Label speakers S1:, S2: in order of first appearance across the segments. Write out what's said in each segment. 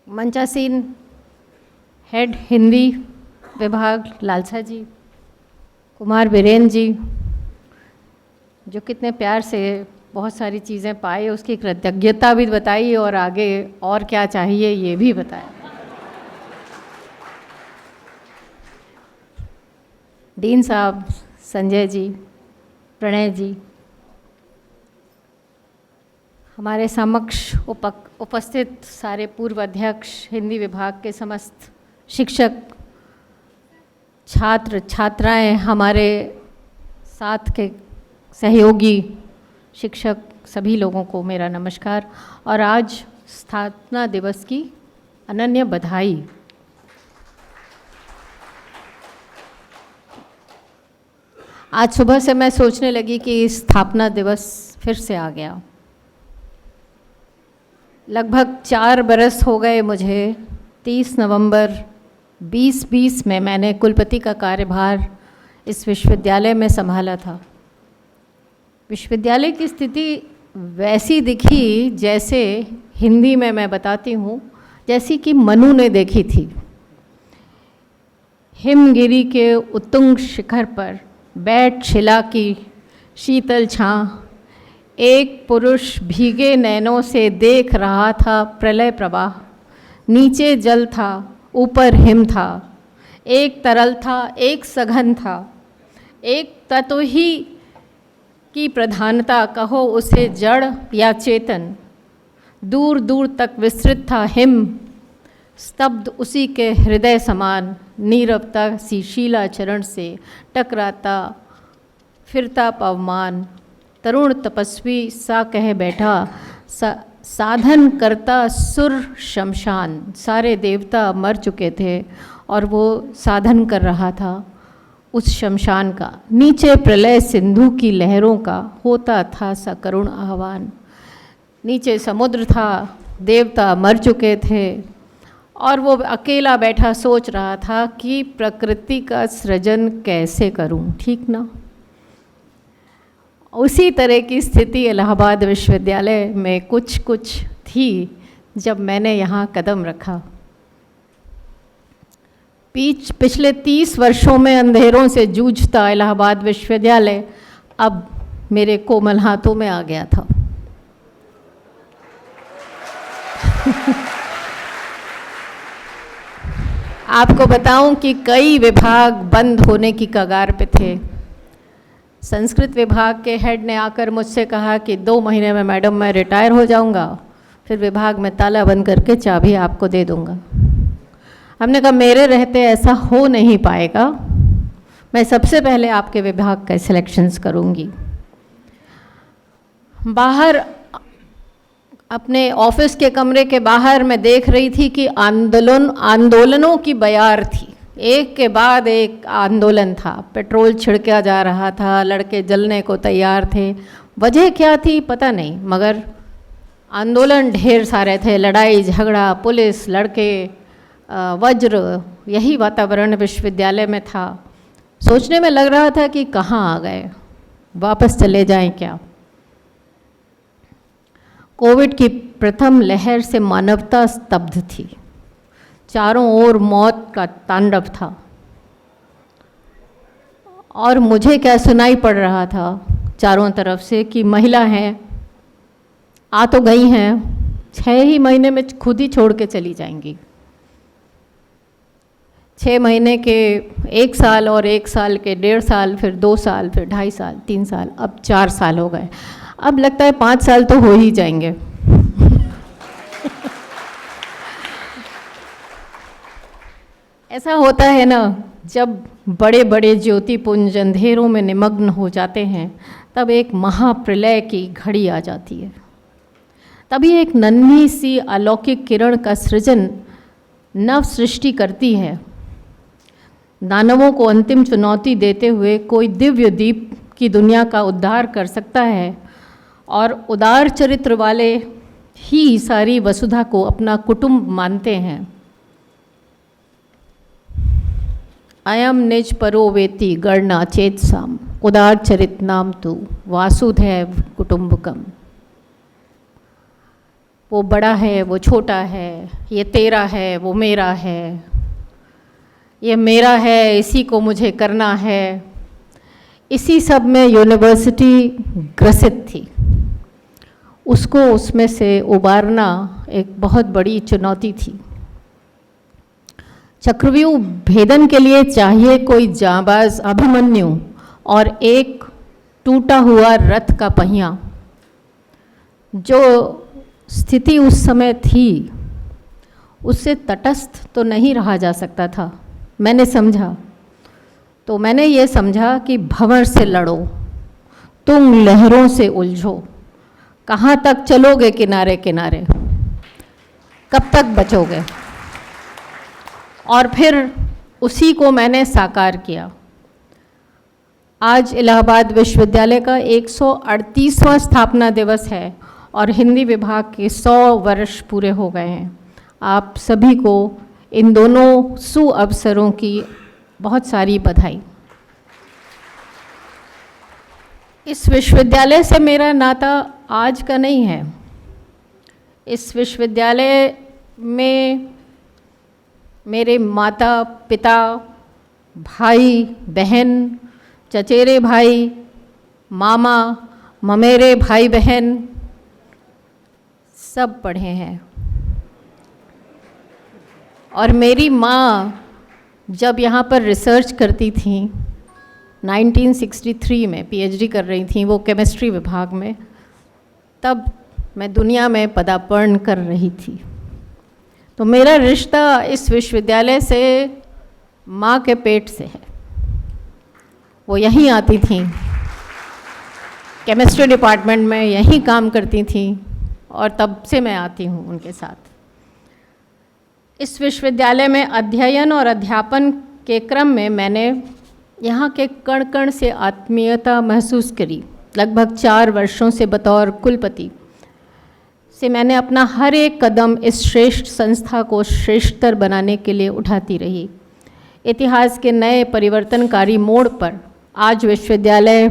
S1: मंचासीन head Hindi विभाग लालसा जी, कुमार बीरेन जी, जो कितने प्यार से बहुत सारी चीज़ें पाई, उसकी कृतज्ञता भी बताई और आगे और क्या चाहिए ये भी बताया। डीन साहब, संजय जी, प्रणय जी, हमारे समक्ष उपस्थित सारे पूर्व अध्यक्ष, हिंदी विभाग के समस्त शिक्षक, छात्र छात्राएं, हमारे साथ के सहयोगी शिक्षक, सभी लोगों को मेरा नमस्कार और आज स्थापना दिवस की अनन्य बधाई। आज सुबह से मैं सोचने लगी कि स्थापना दिवस फिर से आ गया। लगभग 4 बरस हो गए मुझे। 30 नवंबर 2020 में मैंने कुलपति का कार्यभार इस विश्वविद्यालय में संभाला था। विश्वविद्यालय की स्थिति वैसी दिखी जैसे हिंदी में मैं बताती हूँ, जैसी कि मनु ने देखी थी। हिमगिरी के उत्तुंग शिखर पर बैठ शिला की शीतल छां, एक पुरुष भीगे नैनों से देख रहा था प्रलय प्रवाह। नीचे जल था, ऊपर हिम था, एक तरल था, एक सघन था, एक तत्व ही की प्रधानता, कहो उसे जड़ या चेतन। दूर दूर तक विस्तृत था हिम, स्तब्ध उसी के हृदय समान। नीरवता सी शीला चरण से टकराता फिरता पवमान। तरुण तपस्वी सा कह बैठा, साधन करता सुर शमशान। सारे देवता मर चुके थे और वो साधन कर रहा था उस शमशान का। नीचे प्रलय सिंधु की लहरों का होता था सा करुण आह्वान। नीचे समुद्र था, देवता मर चुके थे और वो अकेला बैठा सोच रहा था कि प्रकृति का सृजन कैसे करूं, ठीक ना। उसी तरह की स्थिति इलाहाबाद विश्वविद्यालय में कुछ कुछ थी जब मैंने यहाँ कदम रखा। पिछले 30 वर्षों में अंधेरों से जूझता इलाहाबाद विश्वविद्यालय अब मेरे कोमल हाथों में आ गया था। आपको बताऊं कि कई विभाग बंद होने की कगार पे थे। संस्कृत विभाग के हेड ने आकर मुझसे कहा कि 2 महीने में मैडम मैं रिटायर हो जाऊंगा, फिर विभाग में ताला बंद करके चाबी आपको दे दूंगा। हमने कहा मेरे रहते ऐसा हो नहीं पाएगा, मैं सबसे पहले आपके विभाग का सिलेक्शंस करूंगी। बाहर अपने ऑफिस के कमरे के बाहर मैं देख रही थी कि आंदोलनों की बयार थी। एक के बाद एक आंदोलन था, पेट्रोल छिड़का जा रहा था, लड़के जलने को तैयार थे। वजह क्या थी पता नहीं, मगर आंदोलन ढेर सारे थे। लड़ाई झगड़ा, पुलिस, लड़के, वज्र, यही वातावरण विश्वविद्यालय में था। सोचने में लग रहा था कि कहाँ आ गए, वापस चले जाएं क्या। कोविड की प्रथम लहर से मानवता स्तब्ध थी। चारों ओर मौत का तांडव था और मुझे क्या सुनाई पड़ रहा था चारों तरफ से कि महिला हैं, आ तो गई हैं, 6 ही महीने में खुद ही छोड़ के चली जाएंगी। 6 महीने के 1 साल और 1 साल के 1.5 साल, फिर 2 साल, फिर 2.5 साल, 3 साल, अब 4 साल हो गए। अब लगता है 5 साल तो हो ही जाएंगे। ऐसा होता है ना, जब बड़े बड़े ज्योतिपुंज अंधेरों में निमग्न हो जाते हैं तब एक महाप्रलय की घड़ी आ जाती है। तभी एक नन्ही सी अलौकिक किरण का सृजन नव सृष्टि करती है। दानवों को अंतिम चुनौती देते हुए कोई दिव्य दीप की दुनिया का उद्धार कर सकता है और उदार चरित्र वाले ही सारी वसुधा को अपना कुटुंब मानते हैं। अयम निज परो वेति गणना चेतसाम, उदार चरित नाम तु वासुधैव कुटुंबकम। वो बड़ा है, वो छोटा है, ये तेरा है, वो मेरा है, ये मेरा है, इसी को मुझे करना है, इसी सब में यूनिवर्सिटी ग्रसित थी। उसको उसमें से उबारना एक बहुत बड़ी चुनौती थी। चक्रव्यूह भेदन के लिए चाहिए कोई जांबाज अभिमन्यु और एक टूटा हुआ रथ का पहिया। जो स्थिति उस समय थी उससे तटस्थ तो नहीं रहा जा सकता था। मैंने समझा, तो मैंने ये समझा कि भंवर से लड़ो, तुम लहरों से उलझो, कहाँ तक चलोगे किनारे किनारे, कब तक बचोगे। और फिर उसी को मैंने साकार किया। आज इलाहाबाद विश्वविद्यालय का 138वां स्थापना दिवस है और हिंदी विभाग के 100 वर्ष पूरे हो गए हैं। आप सभी को इन दोनों सुअवसरों की बहुत सारी बधाई। इस विश्वविद्यालय से मेरा नाता आज का नहीं है। इस विश्वविद्यालय में मेरे माता पिता, भाई बहन, चचेरे भाई, मामा, ममेरे भाई बहन सब पढ़े हैं। और मेरी माँ जब यहाँ पर रिसर्च करती थी 1963 में, पीएचडी कर रही थी वो केमिस्ट्री विभाग में, तब मैं दुनिया में पदार्पण कर रही थी। तो मेरा रिश्ता इस विश्वविद्यालय से माँ के पेट से है। वो यहीं आती थी, केमिस्ट्री डिपार्टमेंट में यहीं काम करती थी और तब से मैं आती हूँ उनके साथ। इस विश्वविद्यालय में अध्ययन और अध्यापन के क्रम में मैंने यहाँ के कण कण से आत्मीयता महसूस करी। लगभग 4 वर्षों से बतौर कुलपति से मैंने अपना हर एक कदम इस श्रेष्ठ संस्था को श्रेष्ठतर बनाने के लिए उठाती रही। इतिहास के नए परिवर्तनकारी मोड़ पर आज विश्वविद्यालय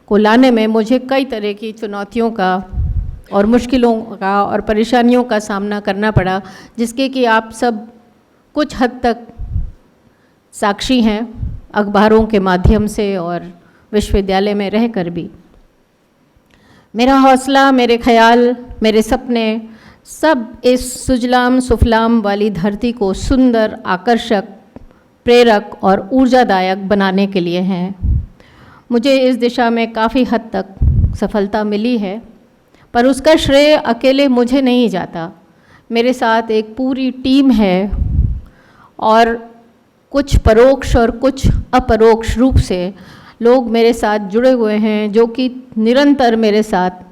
S1: को लाने में मुझे कई तरह की चुनौतियों का और मुश्किलों का और परेशानियों का सामना करना पड़ा, जिसके कि आप सब कुछ हद तक साक्षी हैं अखबारों के माध्यम से और विश्वविद्यालय में रहकर भी। मेरा हौसला, मेरे ख्याल, मेरे सपने सब इस सुजलाम सुफलाम वाली धरती को सुंदर, आकर्षक, प्रेरक और ऊर्जादायक बनाने के लिए हैं। मुझे इस दिशा में काफ़ी हद तक सफलता मिली है, पर उसका श्रेय अकेले मुझे नहीं जाता। मेरे साथ एक पूरी टीम है और कुछ परोक्ष और कुछ अपरोक्ष रूप से लोग मेरे साथ जुड़े हुए हैं, जो कि निरंतर मेरे साथ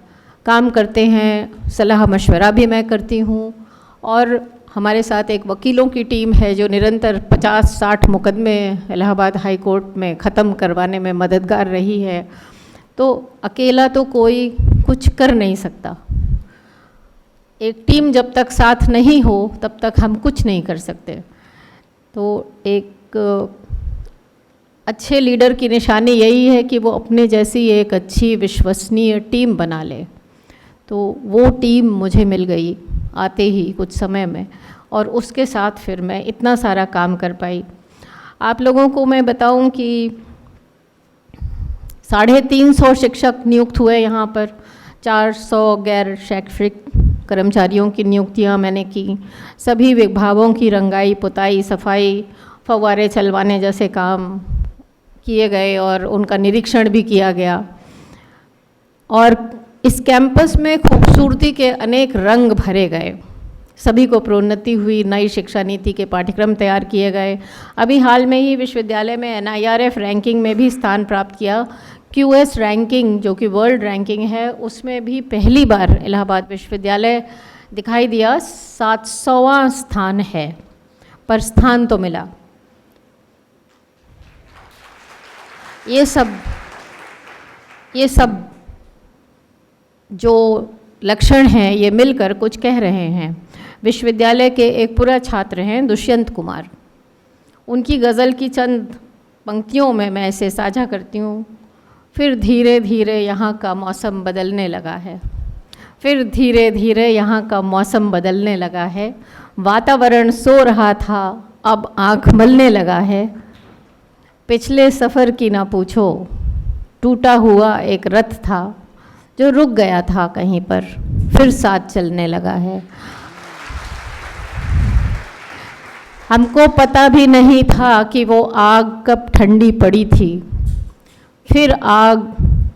S1: काम करते हैं। सलाह मशवरा भी मैं करती हूँ और हमारे साथ एक वकीलों की टीम है जो निरंतर 50-60 मुकदमे इलाहाबाद हाई कोर्ट में ख़त्म करवाने में मददगार रही है। तो अकेला तो कोई कुछ कर नहीं सकता। एक टीम जब तक साथ नहीं हो तब तक हम कुछ नहीं कर सकते। तो एक अच्छे लीडर की निशानी यही है कि वो अपने जैसी एक अच्छी विश्वसनीय टीम बना ले। तो वो टीम मुझे मिल गई आते ही कुछ समय में, और उसके साथ फिर मैं इतना सारा काम कर पाई। आप लोगों को मैं बताऊं कि 350 शिक्षक नियुक्त हुए यहाँ पर, 400 गैर शैक्षिक कर्मचारियों की नियुक्तियाँ मैंने की। सभी विभागों की रंगाई, पुताई, सफाई, फव्वारे चलवाने जैसे काम किए गए और उनका निरीक्षण भी किया गया। और इस कैंपस में खूबसूरती के अनेक रंग भरे गए। सभी को प्रोन्नति हुई, नई शिक्षा नीति के पाठ्यक्रम तैयार किए गए। अभी हाल में ही विश्वविद्यालय में NIRF रैंकिंग में भी स्थान प्राप्त किया। QS रैंकिंग जो कि वर्ल्ड रैंकिंग है, उसमें भी पहली बार इलाहाबाद विश्वविद्यालय दिखाई दिया। 700वां स्थान है, पर स्थान तो मिला। ये सब जो लक्षण हैं ये मिलकर कुछ कह रहे हैं। विश्वविद्यालय के एक पूरा छात्र हैं दुष्यंत कुमार। उनकी गज़ल की चंद पंक्तियों में मैं इसे साझा करती हूँ। फिर धीरे धीरे यहाँ का मौसम बदलने लगा है, फिर धीरे धीरे यहाँ का मौसम बदलने लगा है। वातावरण सो रहा था, अब आँख मलने लगा है। पिछले सफ़र की ना पूछो, टूटा हुआ एक रथ था जो रुक गया था कहीं पर, फिर साथ चलने लगा है। हमको पता भी नहीं था कि वो आग कब ठंडी पड़ी थी। फिर आग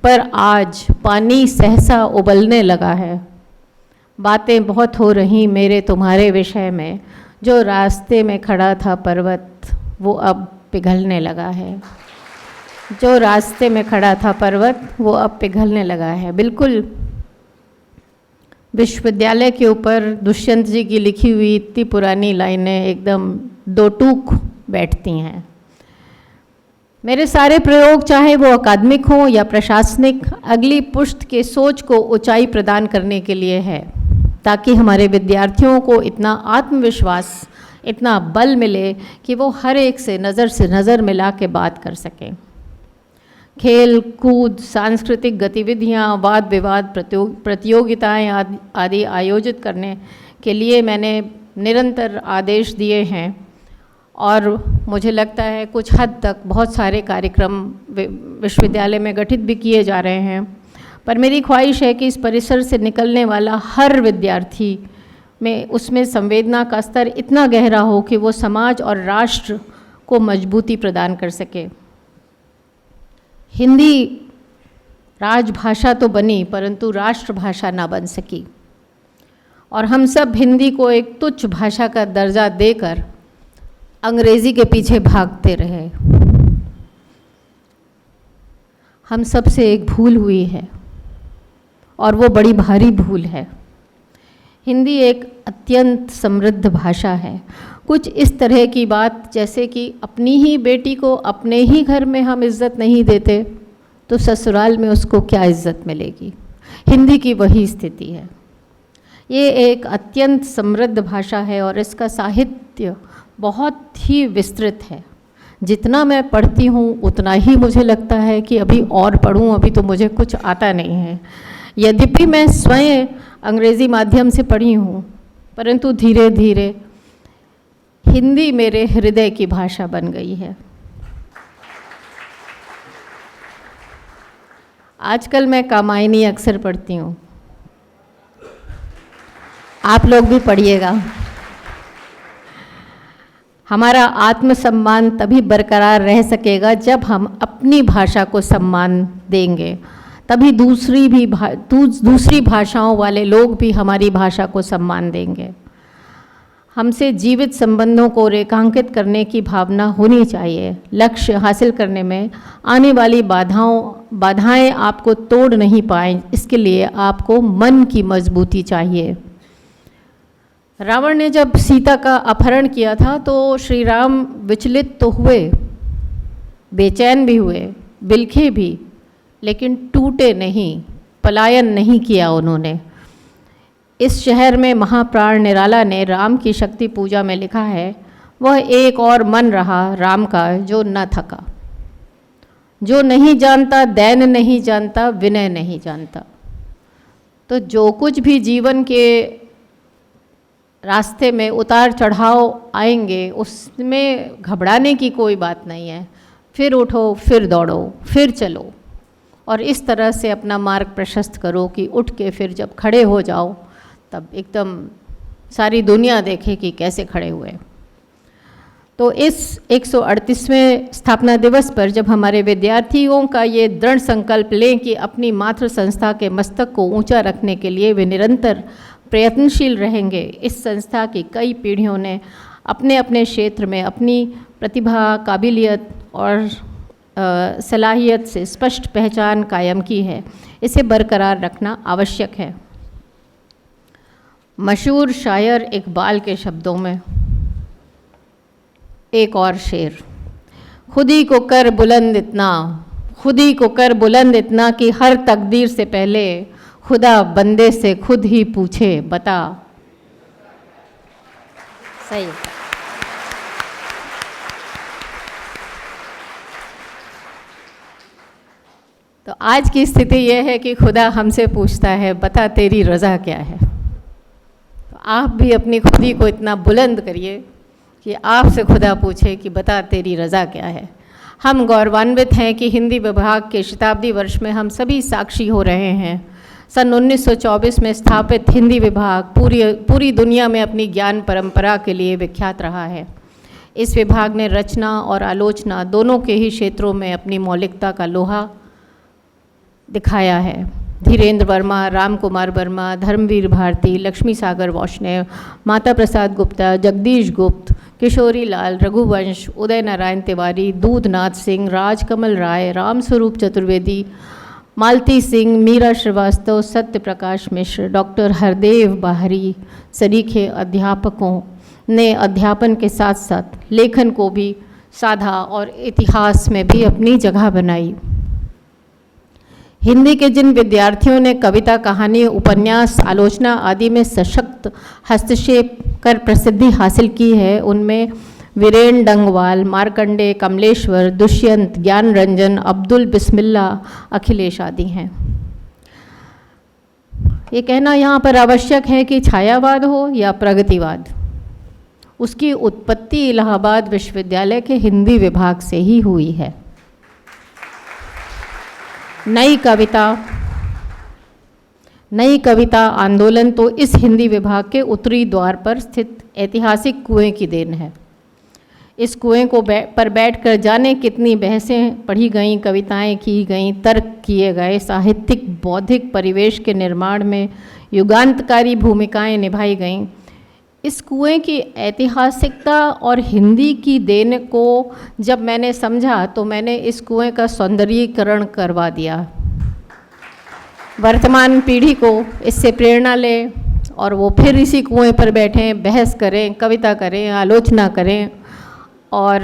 S1: पर आज पानी सहसा उबलने लगा है। बातें बहुत हो रही मेरे तुम्हारे विषय में, जो रास्ते में खड़ा था पर्वत वो अब पिघलने लगा है। जो रास्ते में खड़ा था पर्वत वो अब पिघलने लगा है। बिल्कुल विश्वविद्यालय के ऊपर दुष्यंत जी की लिखी हुई इतनी पुरानी लाइनें एकदम दो टूक बैठती हैं। मेरे सारे प्रयोग, चाहे वो अकादमिक हों या प्रशासनिक, अगली पुश्त के सोच को ऊंचाई प्रदान करने के लिए है, ताकि हमारे विद्यार्थियों को इतना आत्मविश्वास, इतना बल मिले कि वो हर एक से नज़र मिला के बात कर सकें। खेल कूद, सांस्कृतिक गतिविधियाँ, वाद विवाद प्रतियोगिताएँ आदि आयोजित करने के लिए मैंने निरंतर आदेश दिए हैं और मुझे लगता है कुछ हद तक बहुत सारे कार्यक्रम विश्वविद्यालय में गठित भी किए जा रहे हैं। पर मेरी ख्वाहिश है कि इस परिसर से निकलने वाला हर विद्यार्थी में उसमें संवेदना का स्तर इतना गहरा हो कि वो समाज और राष्ट्र को मजबूती प्रदान कर सके। हिंदी राजभाषा तो बनी परंतु राष्ट्रभाषा ना बन सकी और हम सब हिंदी को एक तुच्छ भाषा का दर्जा देकर अंग्रेज़ी के पीछे भागते रहे। हम सब से एक भूल हुई है और वो बड़ी भारी भूल है। हिंदी एक अत्यंत समृद्ध भाषा है। कुछ इस तरह की बात जैसे कि अपनी ही बेटी को अपने ही घर में हम इज़्ज़त नहीं देते तो ससुराल में उसको क्या इज़्ज़त मिलेगी। हिंदी की वही स्थिति है। ये एक अत्यंत समृद्ध भाषा है और इसका साहित्य बहुत ही विस्तृत है। जितना मैं पढ़ती हूँ उतना ही मुझे लगता है कि अभी और पढ़ूँ, अभी तो मुझे कुछ आता नहीं है। यद्यपि मैं स्वयं अंग्रेज़ी माध्यम से पढ़ी हूँ, परंतु धीरे धीरे हिंदी मेरे हृदय की भाषा बन गई है। आजकल मैं कामायनी अक्सर पढ़ती हूँ, आप लोग भी पढ़िएगा। हमारा आत्मसम्मान तभी बरकरार रह सकेगा जब हम अपनी भाषा को सम्मान देंगे, तभी दूसरी भाषाओं वाले लोग भी हमारी भाषा को सम्मान देंगे। हमसे जीवित संबंधों को रेखांकित करने की भावना होनी चाहिए। लक्ष्य हासिल करने में आने वाली बाधाएं आपको तोड़ नहीं पाएं, इसके लिए आपको मन की मजबूती चाहिए। रावण ने जब सीता का अपहरण किया था तो श्री राम विचलित तो हुए, बेचैन भी हुए, बिलखे भी, लेकिन टूटे नहीं, पलायन नहीं किया उन्होंने। इस शहर में महाप्राण निराला ने राम की शक्ति पूजा में लिखा है, वह एक और मन रहा राम का जो न थका। जो नहीं जानता दैन नहीं जानता, विनय नहीं जानता। तो जो कुछ भी जीवन के रास्ते में उतार चढ़ाव आएंगे उसमें घबराने की कोई बात नहीं है। फिर उठो, फिर दौड़ो, फिर चलो और इस तरह से अपना मार्ग प्रशस्त करो कि उठ के फिर जब खड़े हो जाओ तब एकदम सारी दुनिया देखे कि कैसे खड़े हुए। तो इस 138वें स्थापना दिवस पर जब हमारे विद्यार्थियों का ये दृढ़ संकल्प लें कि अपनी मातृ संस्था के मस्तक को ऊंचा रखने के लिए वे निरंतर प्रयत्नशील रहेंगे। इस संस्था की कई पीढ़ियों ने अपने अपने क्षेत्र में अपनी प्रतिभा, काबिलियत और सलाहियत से स्पष्ट पहचान कायम की है। इसे बरकरार रखना आवश्यक है। मशहूर शायर इकबाल के शब्दों में एक और शेर, खुदी को कर बुलंद इतना, खुदी को कर बुलंद इतना कि हर तकदीर से पहले खुदा बंदे से खुद ही पूछे बता। सही। तो आज की स्थिति यह है कि खुदा हमसे पूछता है, बता तेरी रज़ा क्या है। तो आप भी अपनी खुदी को इतना बुलंद करिए कि आपसे खुदा पूछे कि बता तेरी रज़ा क्या है। हम गौरवान्वित हैं कि हिंदी विभाग के शताब्दी वर्ष में हम सभी साक्षी हो रहे हैं। सन 1924 में स्थापित हिंदी विभाग पूरी दुनिया में अपनी ज्ञान परंपरा के लिए विख्यात रहा है। इस विभाग ने रचना और आलोचना दोनों के ही क्षेत्रों में अपनी मौलिकता का लोहा दिखाया है। धीरेन्द्र वर्मा, राम कुमार वर्मा, धर्मवीर भारती, लक्ष्मी सागर वैष्णव, माता प्रसाद गुप्ता, जगदीश गुप्त, किशोरी लाल, रघुवंश, उदय नारायण तिवारी, दूधनाथ सिंह, राजकमल राय, रामस्वरूप चतुर्वेदी, मालती सिंह, मीरा श्रीवास्तव, सत्य प्रकाश मिश्र, डॉक्टर हरदेव बाहरी सरीखे अध्यापकों ने अध्यापन के साथ साथ लेखन को भी साधा और इतिहास में भी अपनी जगह बनाई। हिंदी के जिन विद्यार्थियों ने कविता, कहानी, उपन्यास, आलोचना आदि में सशक्त हस्तक्षेप कर प्रसिद्धि हासिल की है, उनमें वीरेन डंगवाल, मार्कंडे, कमलेश्वर, दुष्यंत, ज्ञान रंजन, अब्दुल बिस्मिल्ला, अखिलेश आदि हैं। ये कहना यहाँ पर आवश्यक है कि छायावाद हो या प्रगतिवाद, उसकी उत्पत्ति इलाहाबाद विश्वविद्यालय के हिंदी विभाग से ही हुई है। नई कविता आंदोलन तो इस हिंदी विभाग के उत्तरी द्वार पर स्थित ऐतिहासिक कुएं की देन है। इस कुएं को पर बैठकर जाने कितनी बहसें पढ़ी गईं, कविताएं की गईं, तर्क किए गए, साहित्यिक बौद्धिक परिवेश के निर्माण में युगांतकारी भूमिकाएं निभाई गईं। इस कुएं की ऐतिहासिकता और हिंदी की देन को जब मैंने समझा तो मैंने इस कुएं का सौंदर्यीकरण करवा दिया। वर्तमान पीढ़ी को इससे प्रेरणा लें और वो फिर इसी कुएं पर बैठें, बहस करें, कविता करें, आलोचना करें और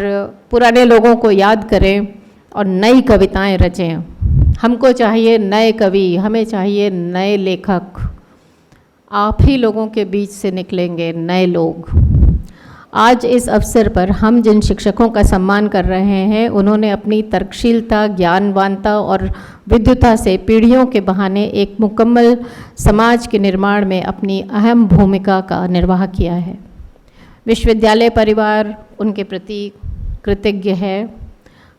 S1: पुराने लोगों को याद करें और नई कविताएं रचें। हमको चाहिए नए कवि, हमें चाहिए नए लेखक। आप ही लोगों के बीच से निकलेंगे नए लोग। आज इस अवसर पर हम जिन शिक्षकों का सम्मान कर रहे हैं, उन्होंने अपनी तर्कशीलता, ज्ञानवानता और विद्वता से पीढ़ियों के बहाने एक मुकम्मल समाज के निर्माण में अपनी अहम भूमिका का निर्वाह किया है। विश्वविद्यालय परिवार उनके प्रति कृतज्ञ है।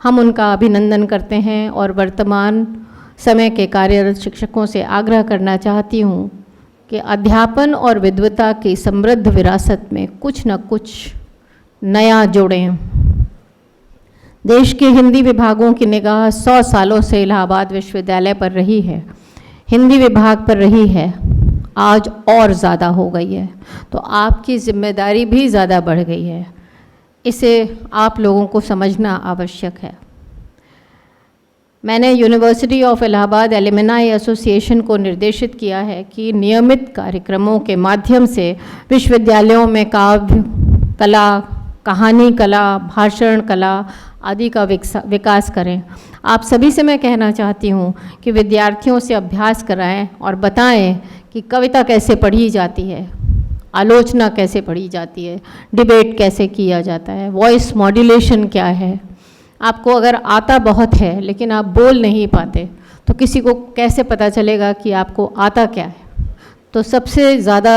S1: हम उनका अभिनंदन करते हैं और वर्तमान समय के कार्यरत शिक्षकों से आग्रह करना चाहती हूँ कि अध्यापन और विद्वता की समृद्ध विरासत में कुछ न कुछ नया जोड़ें। देश के हिंदी विभागों की निगाह 100 सालों से इलाहाबाद विश्वविद्यालय पर रही है, हिंदी विभाग पर रही है, आज और ज़्यादा हो गई है। तो आपकी जिम्मेदारी भी ज़्यादा बढ़ गई है। इसे आप लोगों को समझना आवश्यक है। मैंने university of Allahabad alumni association को निर्देशित किया है कि नियमित कार्यक्रमों के माध्यम से विश्वविद्यालयों में काव्य कला, कहानी कला, भाषण कला आदि का विकास करें। आप सभी से मैं कहना चाहती हूँ कि विद्यार्थियों से अभ्यास कराएं और बताएं कि कविता कैसे पढ़ी जाती है, आलोचना कैसे पढ़ी जाती है, डिबेट कैसे किया जाता है, वॉइस मॉड्यूलेशन क्या है। आपको अगर आता बहुत है लेकिन आप बोल नहीं पाते तो किसी को कैसे पता चलेगा कि आपको आता क्या है। तो सबसे ज़्यादा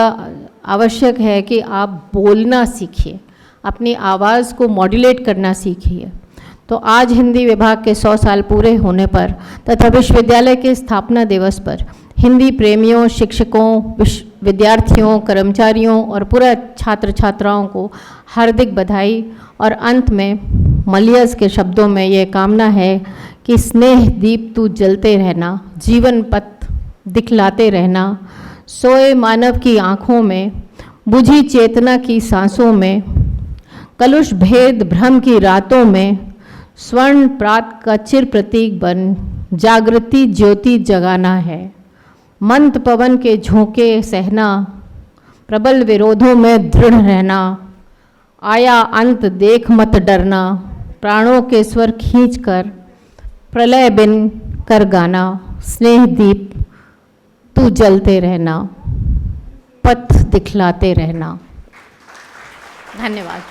S1: आवश्यक है कि आप बोलना सीखिए, अपनी आवाज़ को मॉड्यूलेट करना सीखिए। तो आज हिंदी विभाग के 100 साल पूरे होने पर तथा विश्वविद्यालय के स्थापना दिवस पर हिंदी प्रेमियों, शिक्षकों, विद्यार्थियों, कर्मचारियों और पूरा छात्र छात्राओं को हार्दिक बधाई। और अंत में मलियस के शब्दों में ये कामना है कि स्नेह दीप तू जलते रहना, जीवन पथ दिखलाते रहना, सोए मानव की आँखों में, बुझी चेतना की सांसों में, कलुष भेद भ्रम की रातों में, स्वर्ण प्रात का चिर प्रतीक बन जागृति ज्योति जगाना है। मंद पवन के झोंके सहना, प्रबल विरोधों में दृढ़ रहना, आया अंत देख मत डरना, प्राणों के स्वर खींचकर प्रलय बिन कर गाना, स्नेह दीप तू जलते रहना, पथ दिखलाते रहना। धन्यवाद।